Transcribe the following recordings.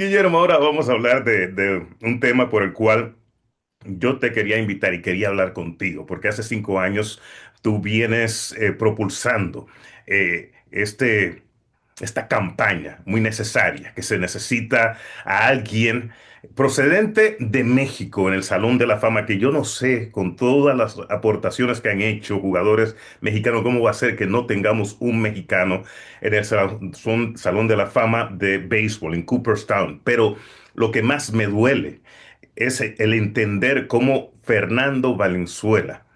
Guillermo, ahora vamos a hablar de un tema por el cual yo te quería invitar y quería hablar contigo, porque hace 5 años tú vienes propulsando este esta campaña muy necesaria, que se necesita a alguien procedente de México en el Salón de la Fama, que yo no sé, con todas las aportaciones que han hecho jugadores mexicanos, cómo va a ser que no tengamos un mexicano en el Salón de la Fama de béisbol en Cooperstown. Pero lo que más me duele es el entender cómo Fernando Valenzuela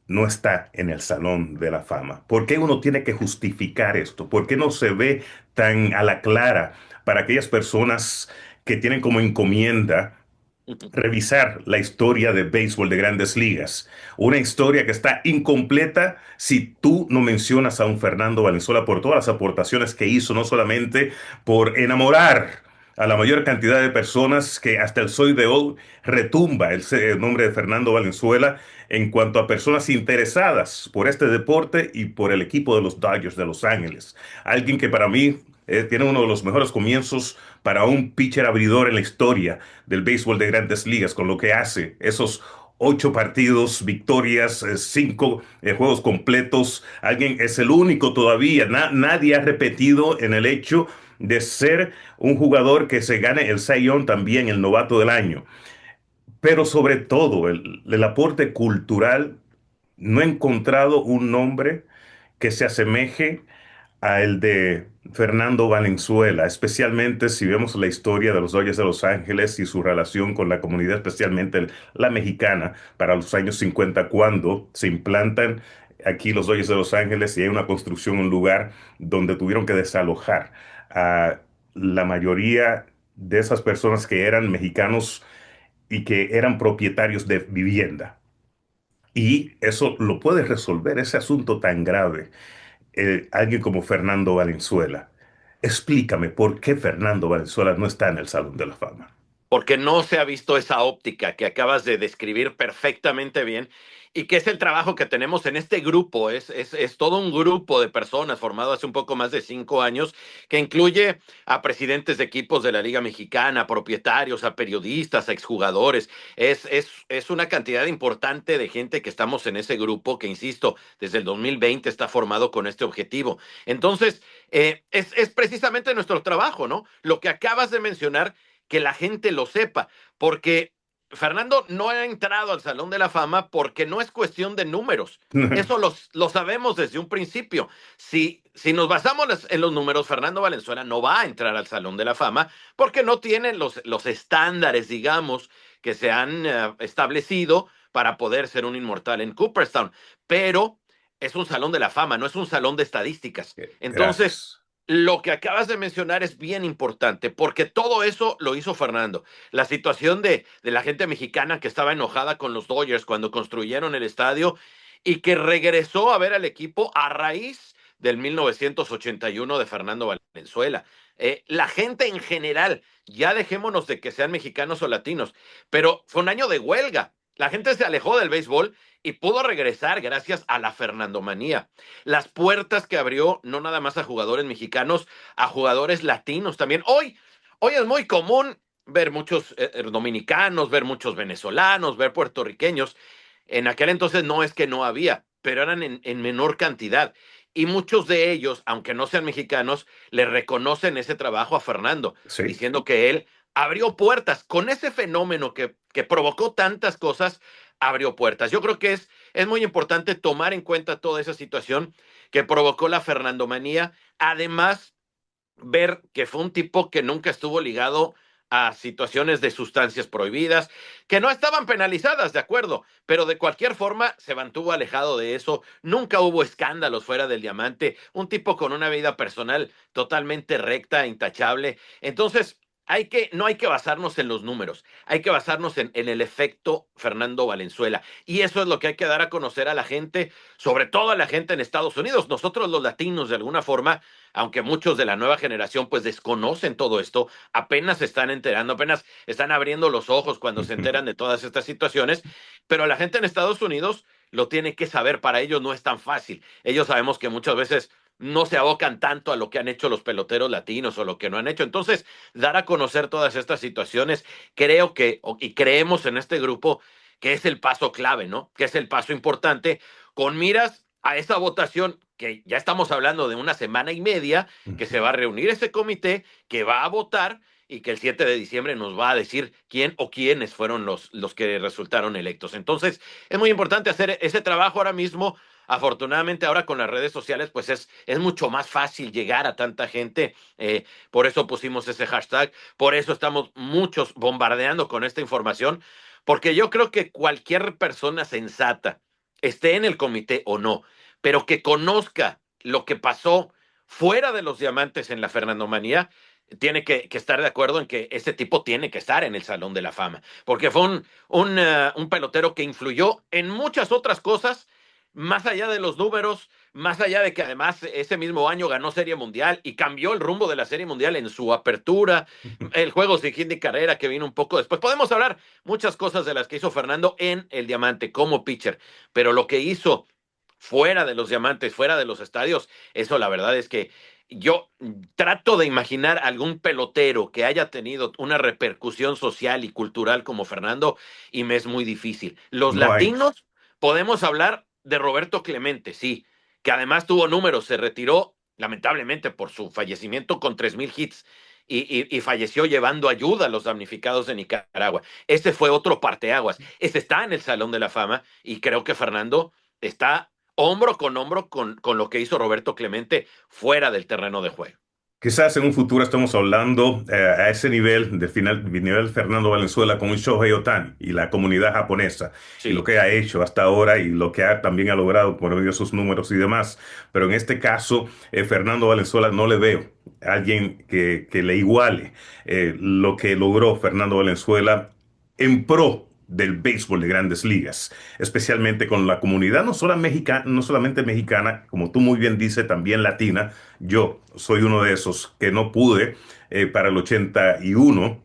no está en el Salón de la Fama. ¿Por qué uno tiene que justificar esto? ¿Por qué no se ve tan a la clara para aquellas personas que tienen como encomienda revisar la historia de béisbol de Grandes Ligas? Una historia que está incompleta si tú no mencionas a un Fernando Valenzuela por todas las aportaciones que hizo, no solamente por enamorar a la mayor cantidad de personas, que hasta el sol de hoy retumba el nombre de Fernando Valenzuela en cuanto a personas interesadas por este deporte y por el equipo de los Dodgers de Los Ángeles. Alguien que para mí tiene uno de los mejores comienzos para un pitcher abridor en la historia del béisbol de Grandes Ligas, con lo que hace esos 8 partidos, victorias, 5 juegos completos. Alguien es el único todavía. Nadie ha repetido en el hecho de ser un jugador que se gane el Cy Young, también el novato del año. Pero sobre todo, el aporte cultural, no he encontrado un nombre que se asemeje a el de Fernando Valenzuela, especialmente si vemos la historia de los Dodgers de Los Ángeles y su relación con la comunidad, especialmente la mexicana, para los años 50, cuando se implantan aquí los Dodgers de Los Ángeles y hay una construcción, un lugar donde tuvieron que desalojar a la mayoría de esas personas que eran mexicanos y que eran propietarios de vivienda. Y eso lo puede resolver, ese asunto tan grave, alguien como Fernando Valenzuela. Explícame por qué Fernando Valenzuela no está en el Salón de la Fama. Porque no se ha visto esa óptica que acabas de describir perfectamente bien y que es el trabajo que tenemos en este grupo. Es todo un grupo de personas formado hace un poco más de 5 años que incluye a presidentes de equipos de la Liga Mexicana, a propietarios, a periodistas, a exjugadores. Es una cantidad importante de gente que estamos en ese grupo que, insisto, desde el 2020 está formado con este objetivo. Entonces, es precisamente nuestro trabajo, ¿no? Lo que acabas de mencionar, que la gente lo sepa, porque Fernando no ha entrado al Salón de la Fama porque no es cuestión de números. Eso lo sabemos desde un principio. Si nos basamos en los números, Fernando Valenzuela no va a entrar al Salón de la Fama porque no tiene los estándares, digamos, que se han establecido para poder ser un inmortal en Cooperstown. Pero es un Salón de la Fama, no es un salón de estadísticas. Entonces, Gracias. lo que acabas de mencionar es bien importante, porque todo eso lo hizo Fernando. La situación de la gente mexicana que estaba enojada con los Dodgers cuando construyeron el estadio y que regresó a ver al equipo a raíz del 1981 de Fernando Valenzuela. La gente en general, ya dejémonos de que sean mexicanos o latinos, pero fue un año de huelga. La gente se alejó del béisbol y pudo regresar gracias a la Fernandomanía. Las puertas que abrió no nada más a jugadores mexicanos, a jugadores latinos también. Hoy es muy común ver muchos dominicanos, ver muchos venezolanos, ver puertorriqueños. En aquel entonces no es que no había, pero eran en menor cantidad. Y muchos de ellos, aunque no sean mexicanos, le reconocen ese trabajo a Fernando, Sí. diciendo que él abrió puertas. Con ese fenómeno que provocó tantas cosas, abrió puertas. Yo creo que es muy importante tomar en cuenta toda esa situación que provocó la Fernandomanía. Además, ver que fue un tipo que nunca estuvo ligado a situaciones de sustancias prohibidas, que no estaban penalizadas, de acuerdo, pero de cualquier forma se mantuvo alejado de eso, nunca hubo escándalos fuera del diamante, un tipo con una vida personal totalmente recta, intachable. Entonces, no hay que basarnos en los números, hay que basarnos en el efecto Fernando Valenzuela. Y eso es lo que hay que dar a conocer a la gente, sobre todo a la gente en Estados Unidos. Nosotros los latinos, de alguna forma, aunque muchos de la nueva generación pues desconocen todo esto, apenas se están enterando, apenas están abriendo los ojos cuando se enteran de todas estas situaciones, pero la gente en Estados Unidos lo tiene que saber, para ellos no es tan fácil. Ellos sabemos que muchas veces no se abocan tanto a lo que han hecho los peloteros latinos o lo que no han hecho. Entonces, dar a conocer todas estas situaciones, creo que, y creemos en este grupo, que es el paso clave, ¿no? Que es el paso importante, con miras a esa votación, que ya estamos hablando de una semana y media, que se va a reunir ese comité, que va a votar y que el 7 de diciembre nos va a decir quién o quiénes fueron los que resultaron electos. Entonces, es muy importante hacer ese trabajo ahora mismo. Afortunadamente ahora con las redes sociales pues es mucho más fácil llegar a tanta gente, por eso pusimos ese hashtag, por eso estamos muchos bombardeando con esta información, porque yo creo que cualquier persona sensata, esté en el comité o no, pero que conozca lo que pasó fuera de los diamantes en la Fernandomanía, tiene que estar de acuerdo en que ese tipo tiene que estar en el Salón de la Fama, porque fue un pelotero que influyó en muchas otras cosas, más allá de los números, más allá de que además ese mismo año ganó Serie Mundial y cambió el rumbo de la Serie Mundial en su apertura, el juego sin hit ni carrera que vino un poco después. Podemos hablar muchas cosas de las que hizo Fernando en el Diamante como pitcher, pero lo que hizo fuera de los diamantes, fuera de los estadios, eso la verdad es que yo trato de imaginar algún pelotero que haya tenido una repercusión social y cultural como Fernando y me es muy difícil. Los No hay. latinos podemos hablar de Roberto Clemente, sí, que además tuvo números, se retiró lamentablemente por su fallecimiento con 3,000 hits y falleció llevando ayuda a los damnificados de Nicaragua. Ese fue otro parteaguas. Ese está en el Salón de la Fama y creo que Fernando está hombro con lo que hizo Roberto Clemente fuera del terreno de juego. Quizás en un futuro estemos hablando a ese nivel, del final, nivel Fernando Valenzuela con un Shohei Ohtani y la comunidad japonesa y lo Sí, que ha hecho hasta ahora y lo que también ha logrado por medio de sus números y demás. Pero en este caso, Fernando Valenzuela no le veo a alguien que le iguale lo que logró Fernando Valenzuela en pro del béisbol de grandes ligas, especialmente con la comunidad no solo mexicana, no solamente mexicana, como tú muy bien dices, también latina. Yo soy uno de esos que no pude para el 81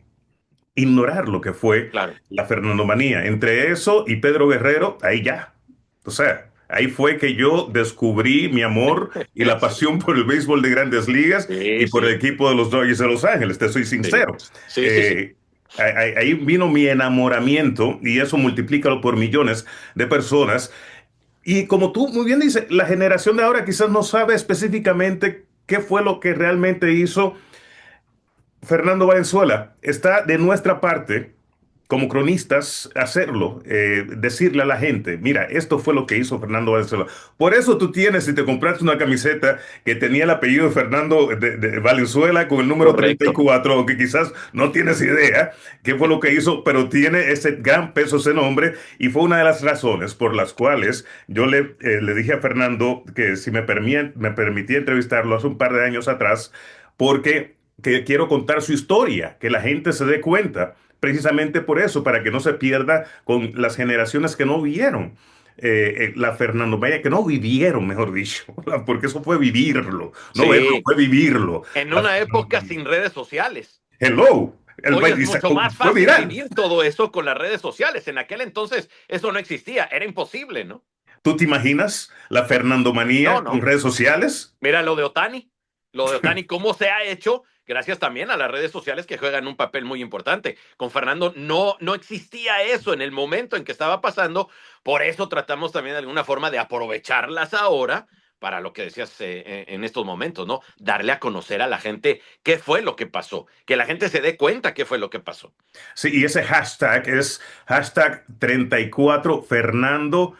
ignorar lo que fue claro. la Fernandomanía. Entre eso y Pedro Guerrero, ahí ya. O sea, ahí fue que yo descubrí mi amor y la Sí, pasión por el béisbol de grandes ligas y sí, por el sí, equipo de los Dodgers de Los Ángeles, te soy sí, sincero. sí, sí, sí. Ahí vino mi enamoramiento y eso multiplícalo por millones de personas. Y como tú muy bien dices, la generación de ahora quizás no sabe específicamente qué fue lo que realmente hizo Fernando Valenzuela. Está de nuestra parte, como cronistas, hacerlo, decirle a la gente, mira, esto fue lo que hizo Fernando Valenzuela. Por eso tú tienes, si te compraste una camiseta que tenía el apellido de Fernando de Valenzuela con el número Correcto. 34, aunque quizás no tienes idea qué fue lo que hizo, pero tiene ese gran peso ese nombre y fue una de las razones por las cuales yo le dije a Fernando que si me permitía entrevistarlo hace un par de años atrás, porque que quiero contar su historia, que la gente se dé cuenta, precisamente por eso, para que no se pierda con las generaciones que no vieron. La Fernando Maya, que no vivieron, mejor dicho, porque eso fue vivirlo, no verlo, Sí, fue vivirlo. en La una Fernando época Maya. sin redes sociales. Hello, Hoy es mucho más fue fácil viral. vivir todo eso con las redes sociales. En aquel entonces eso no existía, era imposible, ¿no? ¿Tú te imaginas la No, Fernandomanía con no. redes sociales? Mira lo de Otani, cómo se ha hecho gracias también a las redes sociales que juegan un papel muy importante. Con Fernando no existía eso en el momento en que estaba pasando, por eso tratamos también de alguna forma de aprovecharlas ahora para lo que decías en estos momentos, ¿no? Darle a conocer a la gente qué fue lo que pasó, que la gente se dé cuenta qué fue lo que pasó. Sí, y ese hashtag es hashtag 34 Fernando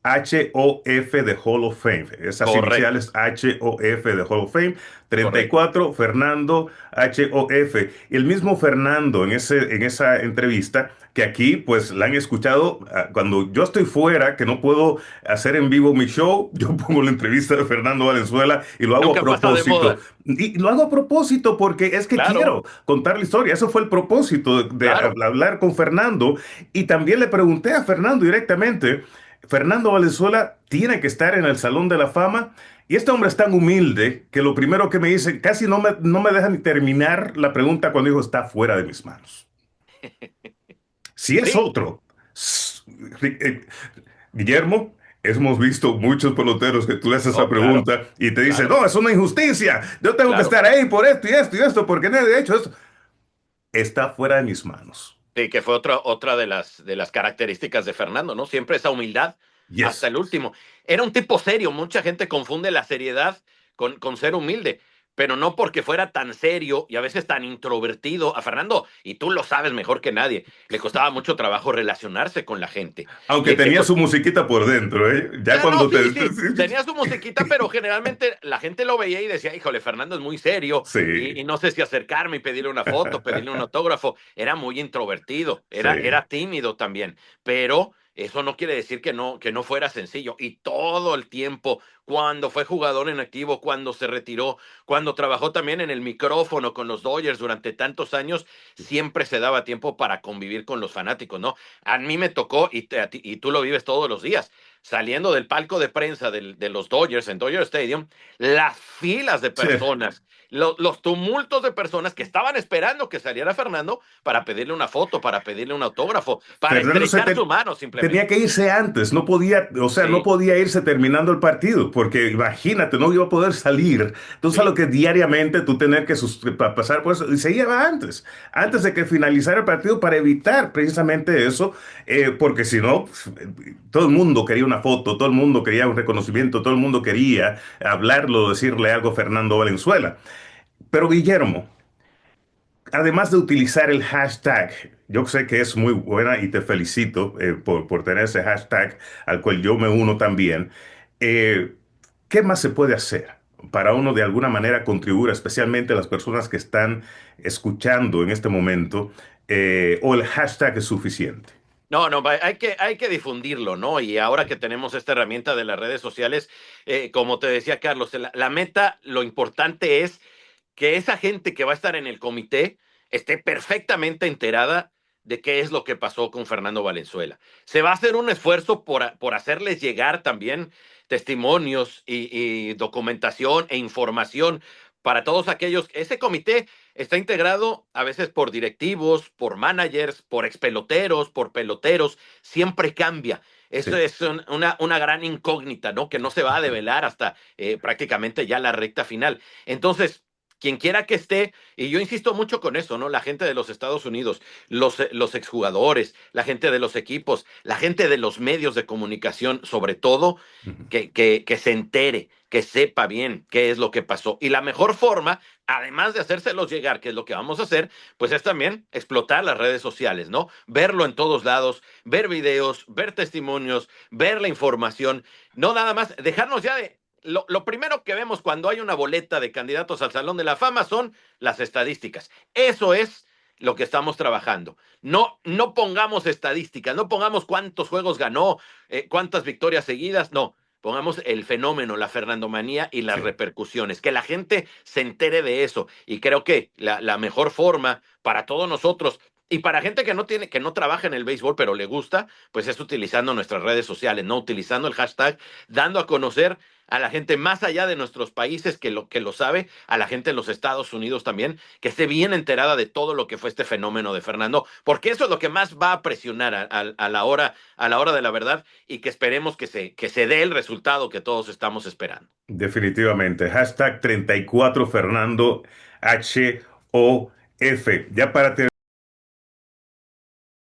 HOF de Hall of Fame. Esas Correcto, iniciales HOF de Hall of Fame. correcto. 34 Fernando HOF. Y el mismo Fernando en esa entrevista, que aquí pues la han escuchado cuando yo estoy fuera, que no puedo hacer en vivo mi show, yo pongo la entrevista de Fernando Valenzuela y lo hago a Nunca pasa de propósito. moda. Y lo hago a propósito porque es que Claro, quiero contar la historia. Eso fue el propósito de claro. hablar con Fernando. Y también le pregunté a Fernando directamente, Fernando Valenzuela tiene que estar en el Salón de la Fama. Y este hombre es tan humilde que lo primero que me dice, casi no me deja ni terminar la pregunta cuando dijo, está fuera de mis manos. Si es Sí, otro, s- eh, Guillermo, hemos visto muchos peloteros que tú le haces esa Oh, claro, pregunta y te dicen, claro, no, es una injusticia, yo tengo que claro. estar ahí por esto y esto y esto, porque nadie ha hecho esto. Está fuera de mis manos. Sí, que fue otra de las características de Fernando, ¿no? Siempre esa humildad hasta Yes. el último. Era un tipo serio, mucha gente confunde la seriedad con ser humilde, pero no porque fuera tan serio y a veces tan introvertido. A Fernando, y tú lo sabes mejor que nadie, le costaba mucho trabajo relacionarse con la gente. Aunque Y tenía su musiquita por dentro, ¿eh? Ya ah, no, cuando sí, sí, tenía su musiquita, pero generalmente la gente lo veía y decía, híjole, Fernando es muy serio Sí, y no sé si acercarme y pedirle una foto, pedirle un autógrafo. Era muy introvertido, sí. era tímido también, pero eso no quiere decir que no fuera sencillo. Y todo el tiempo, cuando fue jugador en activo, cuando se retiró, cuando trabajó también en el micrófono con los Dodgers durante tantos años, siempre se daba tiempo para convivir con los fanáticos, ¿no? A mí me tocó, y tú lo vives todos los días saliendo del palco de prensa de los Dodgers en Dodger Stadium, las filas de Sí. personas, los tumultos de personas que estaban esperando que saliera Fernando para pedirle una foto, para pedirle un autógrafo, para Fernando estrechar su mano tenía simplemente. que irse antes, no podía, o sea, no Sí, podía irse terminando el partido, porque imagínate, no iba a poder salir. Entonces, a lo sí, que diariamente tú tener que pasar por eso, y se iba antes de que finalizara el partido para evitar precisamente eso, porque si no, pues, todo el mundo quería una foto, todo el mundo quería un reconocimiento, todo el mundo quería hablarlo, decirle algo a Fernando Valenzuela. Pero Guillermo, además de utilizar el hashtag, yo sé que es muy buena y te felicito por tener ese hashtag al cual yo me uno también. eh, ¿Qué más se puede hacer para uno de alguna manera contribuir, especialmente a las personas que están escuchando en este momento, o el hashtag es suficiente? no, no, hay que difundirlo, ¿no? Y ahora que tenemos esta herramienta de las redes sociales, como te decía Carlos, la meta, lo importante es que esa gente que va a estar en el comité esté perfectamente enterada de qué es lo que pasó con Fernando Valenzuela. Se va a hacer un esfuerzo por hacerles llegar también testimonios y documentación e información para todos aquellos. Ese comité está integrado a veces por directivos, por managers, por expeloteros, por peloteros, siempre cambia. Eso Sí. es una gran incógnita, ¿no? Que no se va a develar hasta prácticamente ya la recta final. Entonces, quien quiera que esté, y yo insisto mucho con eso, ¿no? La gente de los Estados Unidos, los exjugadores, la gente de los equipos, la gente de los medios de comunicación, sobre todo, Ujú. que se entere, que sepa bien qué es lo que pasó. Y la mejor forma, además de hacérselos llegar, que es lo que vamos a hacer, pues es también explotar las redes sociales, ¿no? Verlo en todos lados, ver videos, ver testimonios, ver la información, no nada más, dejarnos ya de lo primero que vemos cuando hay una boleta de candidatos al Salón de la Fama son las estadísticas. Eso es lo que estamos trabajando. No, no pongamos estadísticas, no pongamos cuántos juegos ganó, cuántas victorias seguidas, no. Pongamos el fenómeno, la fernandomanía y las Sí. repercusiones, que la gente se entere de eso. Y creo que la mejor forma para todos nosotros y para gente que no tiene, que no trabaja en el béisbol, pero le gusta, pues es utilizando nuestras redes sociales, no utilizando el hashtag, dando a conocer a la gente más allá de nuestros países que lo sabe, a la gente en los Estados Unidos también, que esté bien enterada de todo lo que fue este fenómeno de Fernando, porque eso es lo que más va a presionar a la hora de la verdad y que esperemos que se dé el resultado que todos estamos esperando. Definitivamente. Hashtag 34 Fernando HOF. Ya para terminar.